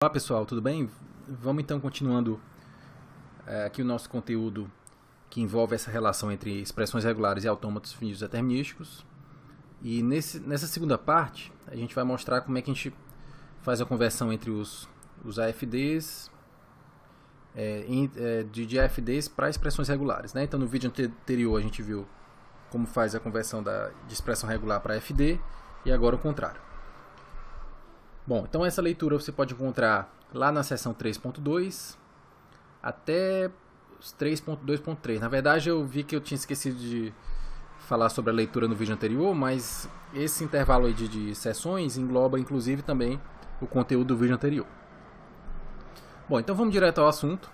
Olá pessoal, tudo bem? Vamos então continuando aqui o nosso conteúdo que envolve essa relação entre expressões regulares e autômatos finitos determinísticos. E nessa segunda parte, a gente vai mostrar como é que a gente faz a conversão entre os AFDs, de AFDs para expressões regulares, né? Então no vídeo anterior a gente viu como faz a conversão de expressão regular para AFD e agora o contrário. Bom, então essa leitura você pode encontrar lá na seção 3.2 até os 3.2.3. Na verdade eu vi que eu tinha esquecido de falar sobre a leitura no vídeo anterior, mas esse intervalo aí de sessões engloba inclusive também o conteúdo do vídeo anterior. Bom, então vamos direto ao assunto.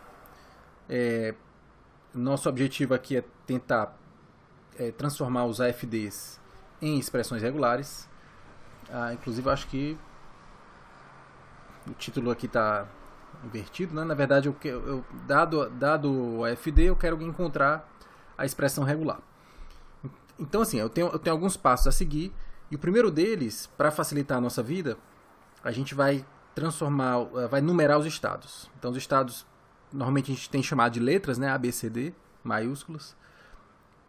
Nosso objetivo aqui é tentar transformar os AFDs em expressões regulares. Inclusive eu acho que o título aqui está invertido, né? Na verdade, dado o AFD, eu quero encontrar a expressão regular. Então, assim, eu tenho alguns passos a seguir. E o primeiro deles, para facilitar a nossa vida, a gente vai numerar os estados. Então, os estados, normalmente a gente tem chamado de letras, né? A, B, C, D, maiúsculas.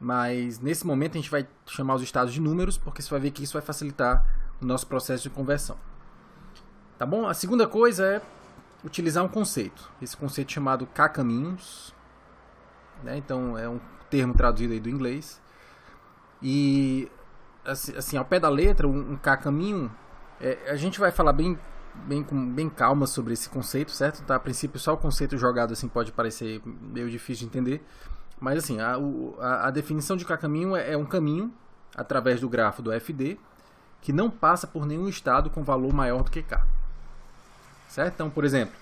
Mas, nesse momento, a gente vai chamar os estados de números, porque você vai ver que isso vai facilitar o nosso processo de conversão. Tá bom? A segunda coisa é utilizar um conceito. Esse conceito chamado K-caminhos. Né? Então, é um termo traduzido aí do inglês. E, assim, ao pé da letra, um K-caminho, a gente vai falar bem calma sobre esse conceito, certo? Tá? A princípio, só o conceito jogado assim pode parecer meio difícil de entender. Mas, assim, a definição de K-caminho é um caminho através do grafo do FD que não passa por nenhum estado com valor maior do que K. Certo? Então, por exemplo,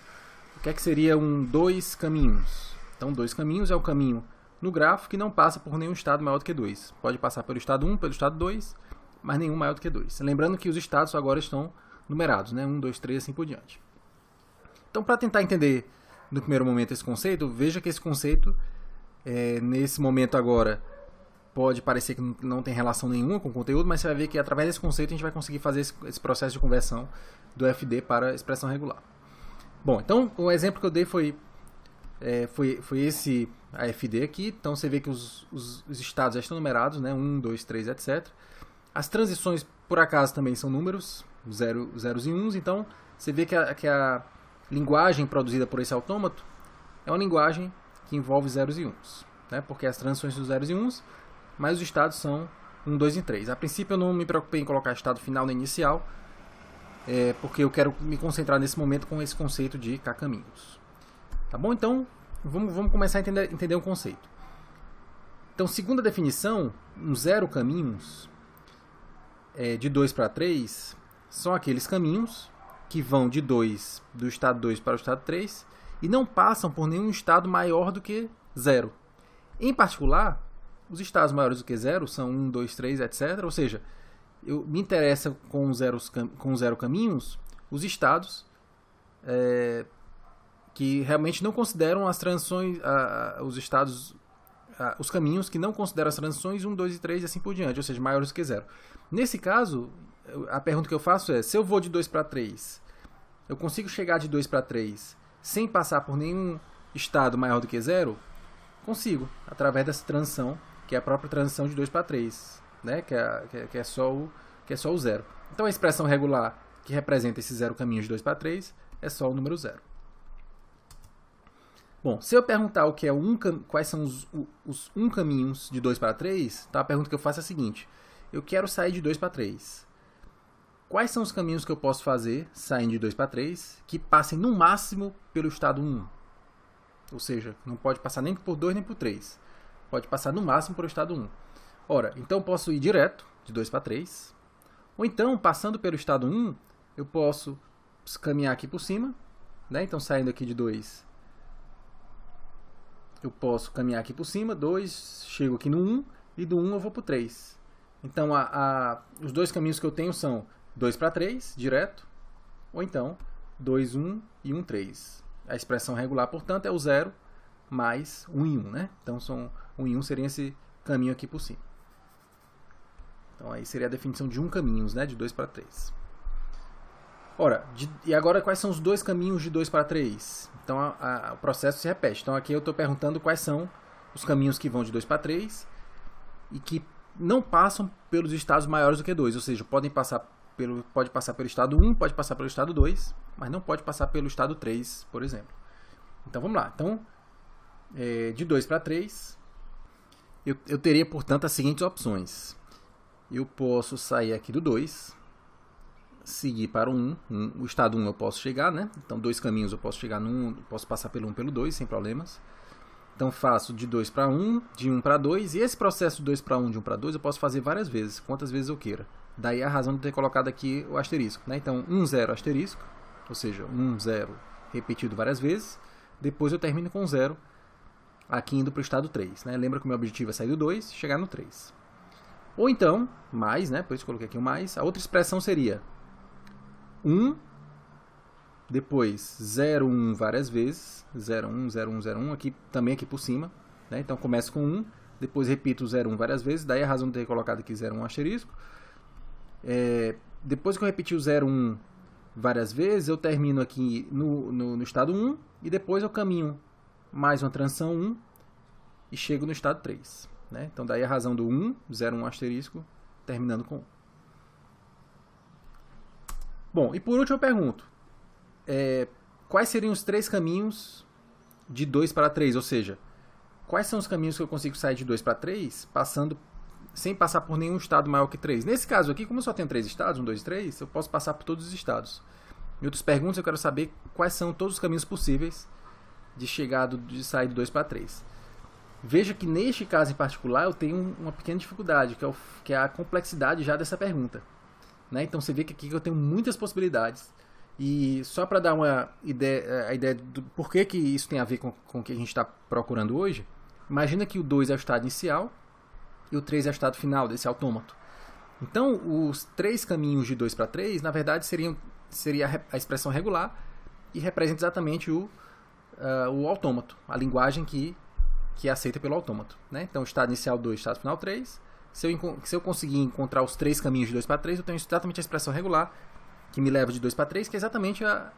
o que seria dois caminhos? Então, dois caminhos é o caminho no grafo que não passa por nenhum estado maior do que 2. Pode passar pelo estado 1, pelo estado 2, mas nenhum maior do que 2. Lembrando que os estados agora estão numerados, né? 1, 2, 3, assim por diante. Então, para tentar entender no primeiro momento esse conceito, veja que esse conceito, nesse momento agora, pode parecer que não tem relação nenhuma com o conteúdo, mas você vai ver que através desse conceito a gente vai conseguir fazer esse processo de conversão do FD para expressão regular. Bom, então o exemplo que eu dei foi esse AFD aqui. Então você vê que os estados já estão numerados, né? 1, 2, 3, etc. As transições, por acaso, também são números, zeros e uns. Então você vê que a linguagem produzida por esse autômato é uma linguagem que envolve zeros e uns, né? Porque as transições são zeros e uns, mas os estados são 1, 2 e 3. A princípio eu não me preocupei em colocar estado final nem inicial, porque eu quero me concentrar nesse momento com esse conceito de K-caminhos. Tá bom? Então, vamos começar a entender um conceito. Então, segundo a definição, um zero caminhos de 2 para 3 são aqueles caminhos que vão do estado 2 para o estado 3 e não passam por nenhum estado maior do que 0. Em particular, os estados maiores do que 0 são 1, 2, 3, etc. Ou seja, me interessa com zero caminhos os estados que realmente não consideram as transições, os caminhos que não consideram as transições 1, 2 e 3 e assim por diante, ou seja, maiores do que 0. Nesse caso, a pergunta que eu faço é, se eu vou de 2 para 3, eu consigo chegar de 2 para 3 sem passar por nenhum estado maior do que 0? Consigo, através dessa transição, que é a própria transição de 2 para 3, né? que é só o 0. Então a expressão regular que representa esse zero caminhos de 2 para 3 é só o número 0. Bom, se eu perguntar quais são os caminhos de 2 para 3, tá? A pergunta que eu faço é a seguinte: eu quero sair de 2 para 3. Quais são os caminhos que eu posso fazer, saindo de 2 para 3, que passem no máximo pelo estado 1? Ou seja, não pode passar nem por 2 nem por 3. Pode passar no máximo pelo estado 1. Ora, então eu posso ir direto, de 2 para 3. Ou então, passando pelo estado 1, eu posso caminhar aqui por cima. Né? Então, saindo aqui de 2, eu posso caminhar aqui por cima. 2, chego aqui no 1. E do 1 eu vou para o 3. Então, os dois caminhos que eu tenho são 2 para 3, direto. Ou então, 2, 1 e 1, 3. A expressão regular, portanto, é o 0 mais 1 e 1. Né? Então, 1 e 1 seria esse caminho aqui por cima. Então, aí seria a definição de caminhos, né? De 2 para 3. Ora, e agora quais são os dois caminhos de 2 para 3? Então o processo se repete. Então aqui eu estou perguntando quais são os caminhos que vão de 2 para 3 e que não passam pelos estados maiores do que 2. Ou seja, pode passar pelo estado 1, pode passar pelo estado 2, mas não pode passar pelo estado 3, por exemplo. Então vamos lá. Então, de 2 para 3, eu teria, portanto, as seguintes opções. Eu posso sair aqui do 2, seguir para o 1. O estado 1 eu posso chegar, né? Então, dois caminhos eu posso chegar no 1, posso passar pelo 1 pelo 2, sem problemas. Então, faço de 2 para 1, de 1 para 2. E esse processo de 2 para 1, de 1 para 2, eu posso fazer várias vezes, quantas vezes eu queira. Daí a razão de ter colocado aqui o asterisco, né? Então, 1, 0, asterisco. Ou seja, 1, 0, repetido várias vezes. Depois eu termino com 0, aqui indo para o estado 3. Né? Lembra que o meu objetivo é sair do 2 e chegar no 3. Ou então, mais, né? Por isso eu coloquei aqui o mais. A outra expressão seria 1, depois 0, 1 várias vezes. 0, 1, 0, 1, 0, 1, aqui, também aqui por cima. Né? Então começo com 1, depois repito 0, 1 várias vezes. Daí a razão de ter colocado aqui 0, 1 asterisco. Depois que eu repetir o 0, 1 várias vezes, eu termino aqui no estado 1 e depois eu caminho mais uma transição 1 e chego no estado 3. Né? Então daí a razão do 1, 0, 1 asterisco, terminando com 1. Bom, e por último eu pergunto, quais seriam os 3 caminhos de 2 para 3? Ou seja, quais são os caminhos que eu consigo sair de 2 para 3 sem passar por nenhum estado maior que 3? Nesse caso aqui, como eu só tenho 3 estados, 1, 2 e 3, eu posso passar por todos os estados. Em outras perguntas, eu quero saber quais são todos os caminhos possíveis de sair de 2 para 3. Veja que neste caso em particular eu tenho uma pequena dificuldade, que é a complexidade já dessa pergunta. Né? Então você vê que aqui eu tenho muitas possibilidades. E só para dar a ideia do porquê que isso tem a ver com o que a gente está procurando hoje, imagina que o 2 é o estado inicial e o 3 é o estado final desse autômato. Então, os 3 caminhos de 2 para 3, na verdade, seria a expressão regular e representa exatamente o autômato, a linguagem que é aceita pelo autômato. Né? Então, estado inicial 2, estado final 3. Se eu conseguir encontrar os 3 caminhos de 2 para 3, eu tenho exatamente a expressão regular que me leva de 2 para 3, que é exatamente a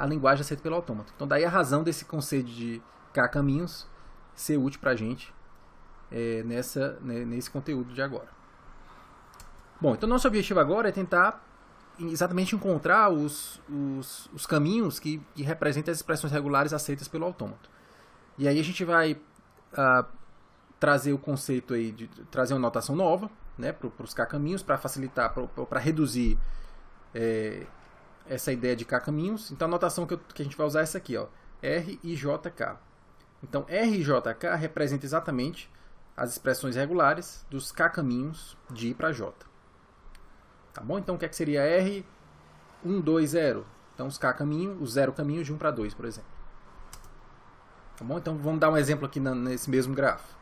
linguagem aceita pelo autômato. Então, daí a razão desse conceito de K caminhos ser útil para a gente nesse conteúdo de agora. Bom, então nosso objetivo agora é tentar exatamente encontrar os caminhos que representam as expressões regulares aceitas pelo autômato. E aí a gente vai trazer o conceito aí de trazer uma notação nova, né, para os K-caminhos, para facilitar, para reduzir essa ideia de K-caminhos. Então a notação que a gente vai usar é essa aqui, ó, R e JK. Então R e JK representam exatamente as expressões regulares dos K-caminhos de I para J. Tá bom? Então o que seria R? 1, 2, 0. Então os K-caminhos, os 0 caminhos de 1 para 2, por exemplo. Tá bom? Então vamos dar um exemplo aqui nesse mesmo grafo,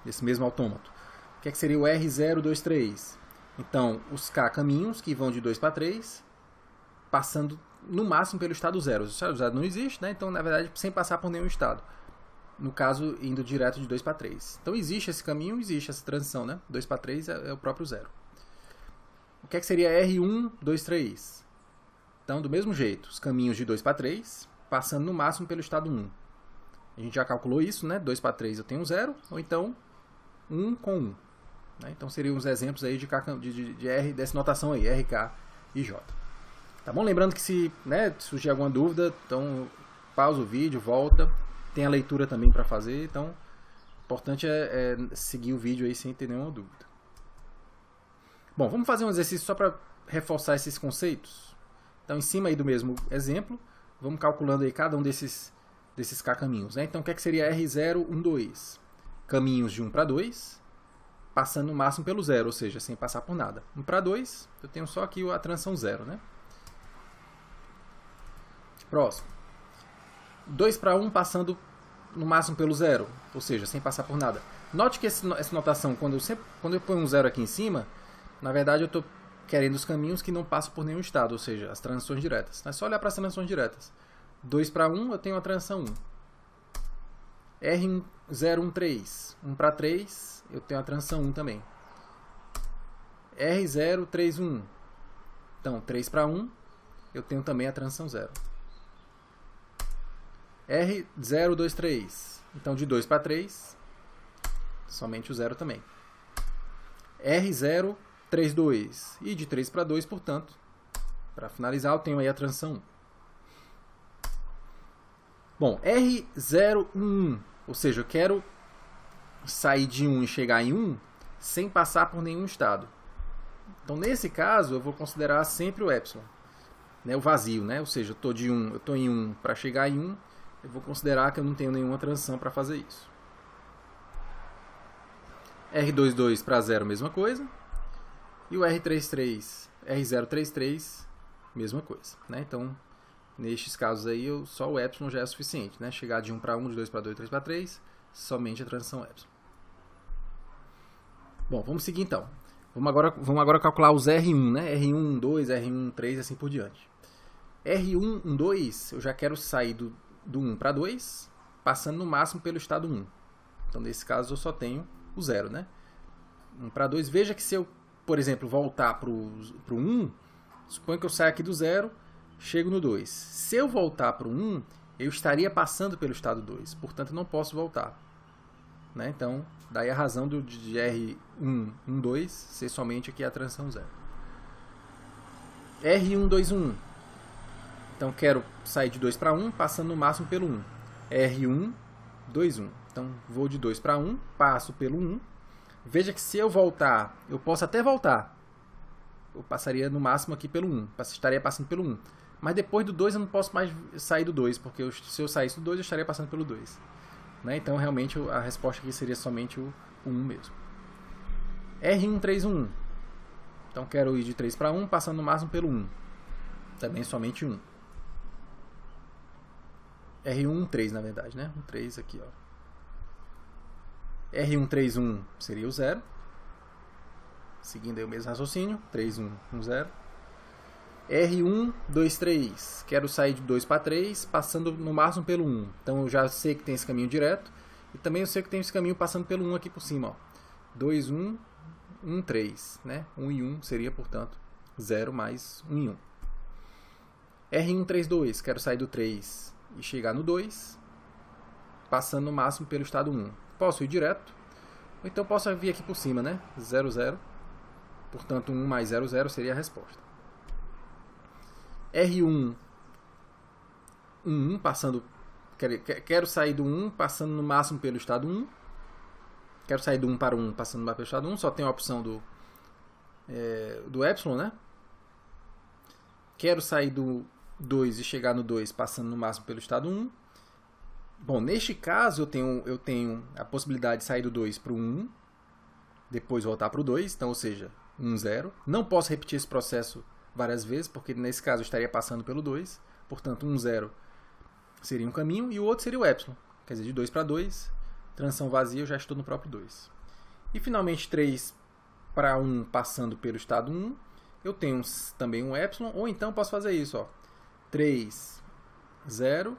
nesse mesmo autômato. O que seria o R0, 2, 3? Então, os K caminhos que vão de 2 para 3, passando no máximo pelo estado 0. O estado 0 não existe, né? Então, na verdade, sem passar por nenhum estado. No caso, indo direto de 2 para 3. Então, existe esse caminho, existe essa transição, né? 2 para 3 é o próprio 0. O que seria R1, 2, 3? Então, do mesmo jeito, os caminhos de 2 para 3, passando no máximo pelo estado 1. A gente já calculou isso, né? 2 para 3 eu tenho 0, ou então 1 com 1. Né? Então seriam os exemplos aí de R, dessa notação aí, RK e J. Tá bom? Lembrando que se surgir alguma dúvida, então pausa o vídeo, volta. Tem a leitura também para fazer, então o importante é seguir o vídeo aí sem ter nenhuma dúvida. Bom, vamos fazer um exercício só para reforçar esses conceitos. Então, em cima aí do mesmo exemplo, vamos calculando aí cada um desses K caminhos. Né? Então, o que seria R0, 1, 2? Caminhos de 1 para 2, passando no máximo pelo 0, ou seja, sem passar por nada. 1 para 2, eu tenho só aqui a transição 0. Né? Próximo. 2 para 1, passando no máximo pelo 0, ou seja, sem passar por nada. Note que essa notação, quando eu ponho um 0 aqui em cima, na verdade eu estou querendo os caminhos que não passam por nenhum estado, ou seja, as transições diretas. É só olhar para as transições diretas. 2 para 1, eu tenho a transição 1. R0, 1, 3. 1 para 3, eu tenho a transição 1 também. R0, 3, 1. Então, 3 para 1, eu tenho também a transição 0. R0, 2, 3. Então, de 2 para 3, somente o 0 também. R0, 3, 2. E de 3 para 2, portanto, para finalizar, eu tenho aí a transição 1. Bom, R0, 1. Ou seja, eu quero sair de 1 e chegar em 1 sem passar por nenhum estado. Então, nesse caso, eu vou considerar sempre o epsilon, né, o vazio, né? Ou seja, eu estou em 1 para chegar em 1, eu vou considerar que eu não tenho nenhuma transição para fazer isso. R22 para 0, mesma coisa. E o R33, R033, mesma coisa, né? Então, nestes casos aí, só o epsilon já é suficiente, né? Chegar de 1 para 1, de 2 para 2, de 3 para 3, somente a transição epsilon. Bom, vamos seguir então. Vamos agora calcular os R1, né? R1, 2, R1, 3, assim por diante. R1, 2, eu já quero sair do 1 para 2, passando no máximo pelo estado 1. Então, nesse caso, eu só tenho o 0, né? 1 para 2. Veja que se eu, por exemplo, voltar para o 1, suponho que eu saio aqui do 0, chego no 2. Se eu voltar para o 1, eu estaria passando pelo estado 2. Portanto, eu não posso voltar. Né? Então, daí a razão de R1, 1, 2 ser somente aqui a transição 0. R1, 2, 1. Então, quero sair de 2 para 1, passando no máximo pelo 1. R1, 2, 1. Então, vou de 2 para 1, passo pelo 1. Veja que se eu voltar, eu posso até voltar. Eu passaria no máximo aqui pelo 1. Estaria passando pelo 1. Mas depois do 2 eu não posso mais sair do 2, porque se eu saísse do 2 eu estaria passando pelo 2. Né? Então, realmente, a resposta aqui seria somente o 1 mesmo. R1, 3, 1. Então, quero ir de 3 para 1, passando no máximo pelo 1. Também somente 1. R1, 3, na verdade, né? 3 aqui, ó. R1, 3, 1 seria o 0. Seguindo aí o mesmo raciocínio. 3, 1, 1, 0. R1, 2, 3. Quero sair de 2 para 3, passando no máximo pelo 1. Então, eu já sei que tem esse caminho direto. E também eu sei que tem esse caminho passando pelo 1 aqui por cima, ó. 2, 1, 1, 3. Né? 1 e 1 seria, portanto, 0 mais 1 e 1. R1, 3, 2. Quero sair do 3 e chegar no 2, passando no máximo pelo estado 1. Posso ir direto, ou então posso vir aqui por cima, né? 0, 0. Portanto, 1 mais 0, 0 seria a resposta. R1, 1, 1, passando... Quero sair do 1, passando no máximo pelo estado 1. Quero sair do 1 para 1, passando pelo estado 1. Só tem a opção do epsilon, né? Quero sair do 2 e chegar no 2, passando no máximo pelo estado 1. Bom, neste caso, eu tenho a possibilidade de sair do 2 para o 1, depois voltar para o 2, então, ou seja, 1, 0. Não posso repetir esse processo várias vezes, porque nesse caso eu estaria passando pelo 2. Portanto, 1, 0 seria um caminho e o outro seria o epsilon. Quer dizer, de 2 para 2, transição vazia, eu já estou no próprio 2. E, finalmente, 3 para 1, passando pelo estado 1, eu tenho também um epsilon, ou então posso fazer isso, ó. 3, 0,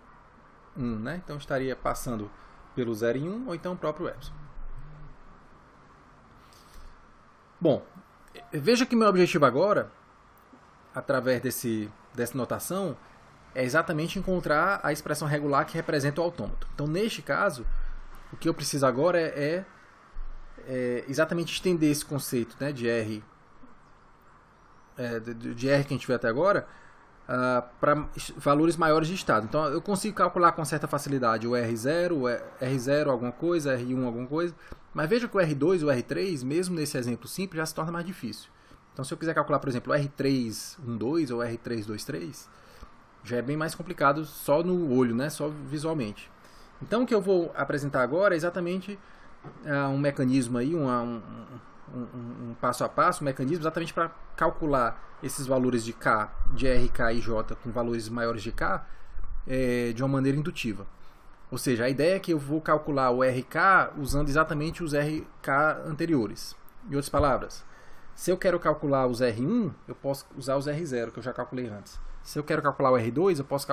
1, né? Então, estaria passando pelo 0 em 1, ou então o próprio epsilon. Bom, veja que meu objetivo agora, através dessa notação, é exatamente encontrar a expressão regular que representa o autômato. Então, neste caso, o que eu preciso agora é exatamente estender esse conceito, né, de R que a gente viu até agora, para valores maiores de estado. Então, eu consigo calcular com certa facilidade o R0, o R0 alguma coisa, R1 alguma coisa, mas veja que o R2 e o R3, mesmo nesse exemplo simples, já se torna mais difícil. Então, se eu quiser calcular, por exemplo, o R312 ou R323, já é bem mais complicado só no olho, né? Só visualmente. Então, o que eu vou apresentar agora é exatamente um mecanismo, aí, um passo a passo, um mecanismo exatamente para calcular esses valores de K, de R, K e J com valores maiores de K de uma maneira indutiva. Ou seja, a ideia é que eu vou calcular o RK usando exatamente os RK anteriores. Em outras palavras, se eu quero calcular os R1, eu posso usar os R0, que eu já calculei antes. Se eu quero calcular o R2, eu posso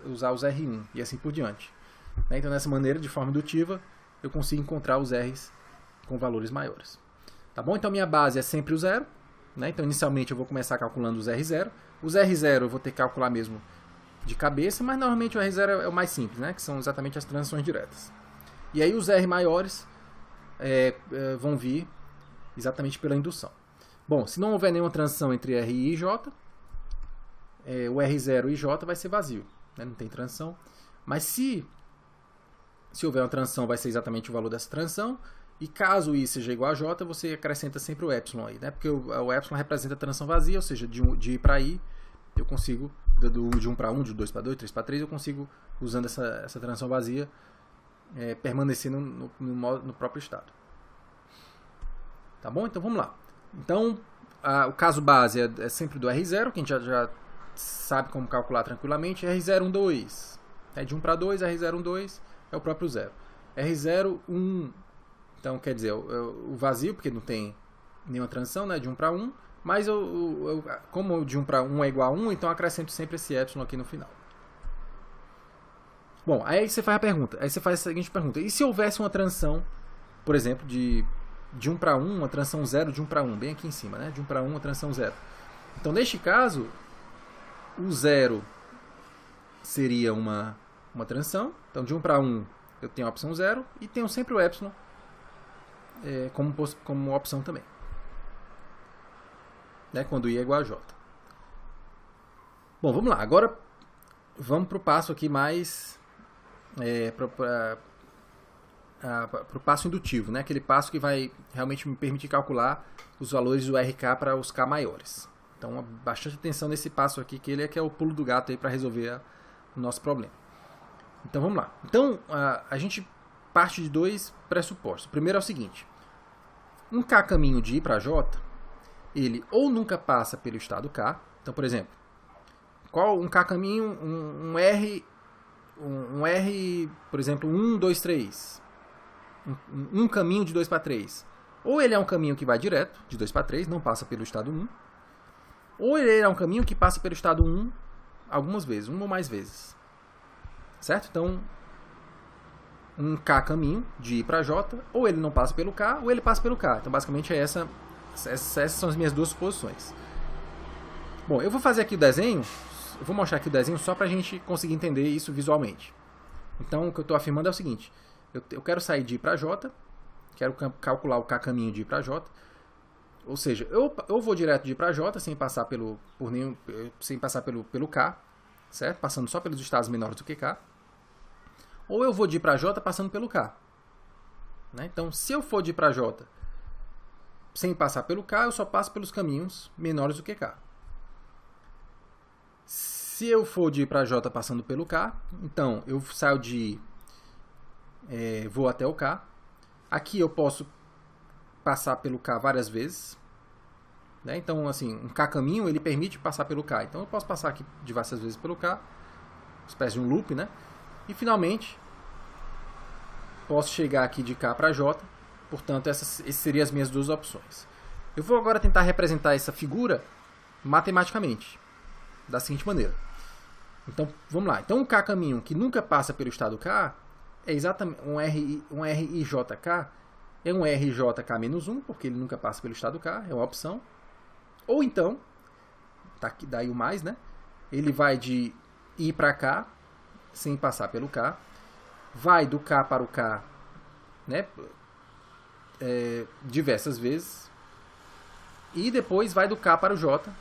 usar os R1, e assim por diante. Então, dessa maneira, de forma indutiva, eu consigo encontrar os R's com valores maiores. Tá bom? Então, minha base é sempre o 0. Né? Então, inicialmente, eu vou começar calculando os R0. Os R0 eu vou ter que calcular mesmo de cabeça, mas normalmente o R0 é o mais simples, né? Que são exatamente as transições diretas. E aí os R maiores vão vir exatamente pela indução. Bom, se não houver nenhuma transição entre R e J, o R0 e J vai ser vazio, né? Não tem transição. Mas se houver uma transição, vai ser exatamente o valor dessa transição. E caso I seja igual a J, você acrescenta sempre o epsilon aí, né? Porque o epsilon representa a transição vazia, ou seja, de I para I, eu consigo, de 1 para 1, de 2 para 2, 3 para 3, eu consigo, usando essa transição vazia, permanecer no próprio estado. Tá bom? Então vamos lá. Então, o caso base é sempre do R0, que a gente já sabe como calcular tranquilamente. R0, 1, 2. De 1 para 2, R0, 1, 2 é o próprio zero. R0, 1. Então, quer dizer, o vazio, porque não tem nenhuma transição, né, de 1 para 1. Mas como de 1 para 1 é igual a 1, então eu acrescento sempre esse epsilon aqui no final. Bom, aí você faz a pergunta. Aí você faz a seguinte pergunta. E se houvesse uma transição, por exemplo, de 1 para 1, uma transição 0 de 1 para 1, bem aqui em cima, né? De 1 para 1, uma transição 0. Então, neste caso, o 0 seria uma transição. Então, de 1 para 1, eu tenho a opção 0 e tenho sempre o epsilon como opção também. Né? Quando I é igual a J. Bom, vamos lá. Agora, vamos para o passo aqui mais... para o passo indutivo, né? Aquele passo que vai realmente me permitir calcular os valores do RK para os K maiores. Então, bastante atenção nesse passo aqui, que ele é o pulo do gato para resolver o nosso problema. Então, vamos lá. Então, a gente parte de dois pressupostos. O primeiro é o seguinte. Um K caminho de I para J, ele ou nunca passa pelo estado K. Então, por exemplo, um K caminho, um R, por exemplo, 1, 2, 3. Um caminho de 2 para 3. Ou ele é um caminho que vai direto, de 2 para 3, não passa pelo estado 1. Ou ele é um caminho que passa pelo estado 1 algumas vezes, uma ou mais vezes. Certo? Então, um K caminho de I para J, ou ele não passa pelo K, ou ele passa pelo K. Então, basicamente, essas são as minhas duas suposições. Bom, eu vou fazer aqui o desenho, eu vou mostrar aqui o desenho só para a gente conseguir entender isso visualmente. Então, o que eu estou afirmando é o seguinte. Eu quero sair de I para J, quero calcular o K caminho de I para J. Ou seja, eu vou direto de I para J sem passar pelo K, certo? Passando só pelos estados menores do que K. Ou eu vou de I para J passando pelo K. Né? Então, se eu for de I para J sem passar pelo K, eu só passo pelos caminhos menores do que K. Se eu for de I para J passando pelo K, então eu saio de I, vou até o K. Aqui eu posso passar pelo K várias vezes. Né? Então, assim, um K caminho, ele permite passar pelo K. Então, eu posso passar aqui diversas vezes pelo K. Uma espécie de um loop, né? E, finalmente, posso chegar aqui de K para J. Portanto, essas seriam as minhas duas opções. Eu vou agora tentar representar essa figura matematicamente. Da seguinte maneira. Então, vamos lá. Então, um K caminho que nunca passa pelo estado K é exatamente um RIJK. É um RJK-1, porque ele nunca passa pelo estado K, é uma opção. Ou então, tá aqui, daí o mais, né? Ele vai de I para K, sem passar pelo K. Vai do K para o K, né? Diversas vezes. E depois vai do K para o J.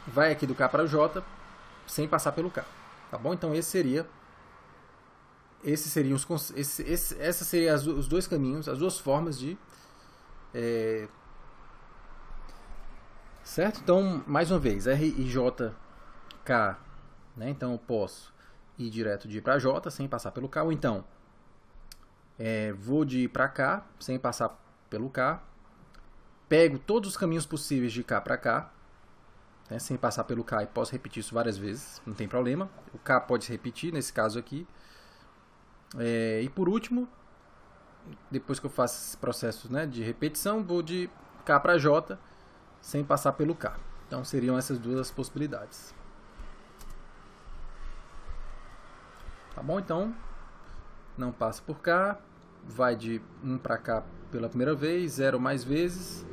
Vai aqui do K para o J, sem passar pelo K. Tá bom? Então, essas seriam os dois caminhos, as duas formas de... certo? Então, mais uma vez, RIJK, né? Então, eu posso ir direto de I para J, sem passar pelo K, ou então, vou de I para K, sem passar pelo K, pego todos os caminhos possíveis de K para K, né? Sem passar pelo K, e posso repetir isso várias vezes, não tem problema. O K pode se repetir, nesse caso aqui. E por último, depois que eu faço esse processo, né, de repetição, vou de K para J sem passar pelo K. Então seriam essas duas possibilidades. Tá bom? Então, não passa por K, vai de 1 para K pela primeira vez, 0 mais vezes,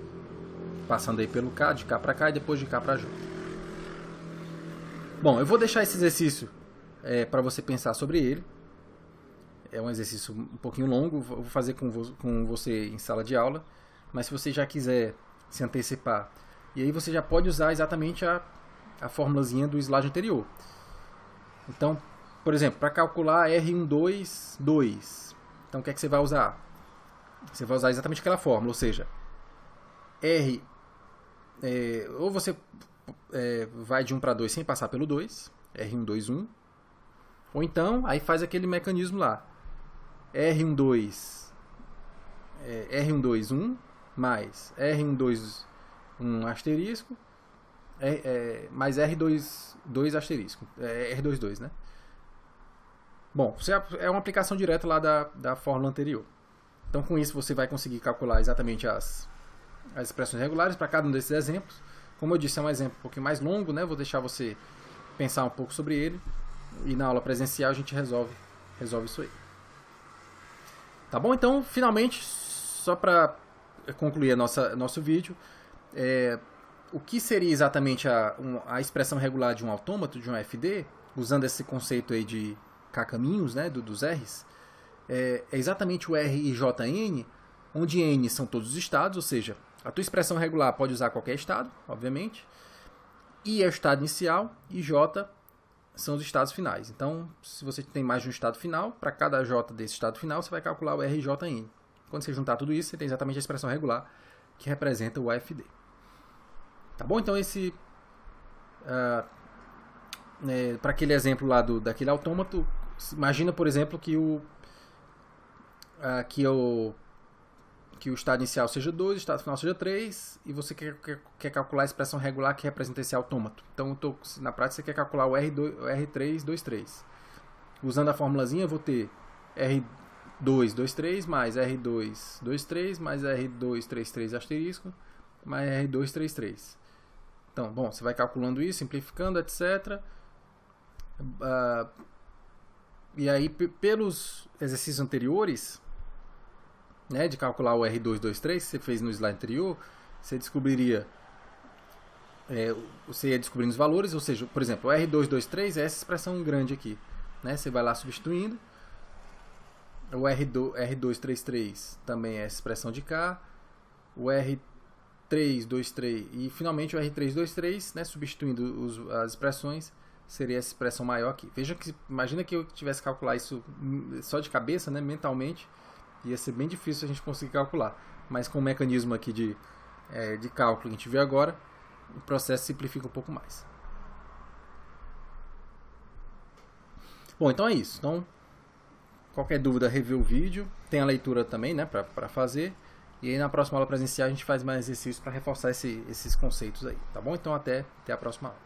passando aí pelo K, de cá para cá e depois de cá para J. Bom, eu vou deixar esse exercício para você pensar sobre ele. É um exercício um pouquinho longo, vou fazer com você em sala de aula, mas se você já quiser se antecipar, e aí você já pode usar exatamente a formulazinha do slide anterior. Então, por exemplo, para calcular R122, então o que é que você vai usar? Você vai usar exatamente aquela fórmula, ou seja, R, ou você vai de 1 para 2 sem passar pelo 2, R121, ou então aí faz aquele mecanismo lá, R121 mais R121 asterisco, mais R22 asterisco, R22, né? Bom, é uma aplicação direta lá da fórmula anterior. Então, com isso, você vai conseguir calcular exatamente as expressões regulares para cada um desses exemplos. Como eu disse, é um exemplo um pouquinho mais longo, né? Vou deixar você pensar um pouco sobre ele. E na aula presencial a gente resolve isso aí. Tá bom? Então, finalmente, só para concluir nosso vídeo, o que seria exatamente a expressão regular de um autômato, de um FD, usando esse conceito aí de K-caminhos, né, dos R's, é exatamente o R e JN, onde N são todos os estados, ou seja, a tua expressão regular pode usar qualquer estado, obviamente, I é o estado inicial e J são os estados finais. Então, se você tem mais de um estado final, para cada J desse estado final, você vai calcular o R e JN. Quando você juntar tudo isso, você tem exatamente a expressão regular que representa o AFD. Tá bom? Então, para aquele exemplo lá daquele autômato, imagina, por exemplo, que o estado inicial seja 2, o estado final seja 3, e você quer calcular a expressão regular que representa esse autômato. Então, na prática, você quer calcular o R323. Usando a formulazinha, eu vou ter R223 mais R223 mais R233 asterisco mais R233. Então, bom, você vai calculando isso, simplificando, etc. E aí, pelos exercícios anteriores, né, de calcular o R223 que você fez no slide anterior, você descobriria, você ia descobrindo os valores, ou seja, por exemplo, o R223 é essa expressão grande aqui, né, você vai lá substituindo, o R233 também é essa expressão de cá, o R323 e finalmente o R323, né, substituindo as expressões, seria essa expressão maior aqui. Veja que, imagina que eu tivesse que calcular isso só de cabeça, né, mentalmente, ia ser bem difícil a gente conseguir calcular. Mas com o mecanismo aqui de cálculo que a gente viu agora, o processo simplifica um pouco mais. Bom, então é isso. Então, qualquer dúvida, revê o vídeo. Tem a leitura também, né, para fazer. E aí na próxima aula presencial a gente faz mais exercícios para reforçar esses conceitos aí. Tá bom? Então até a próxima aula.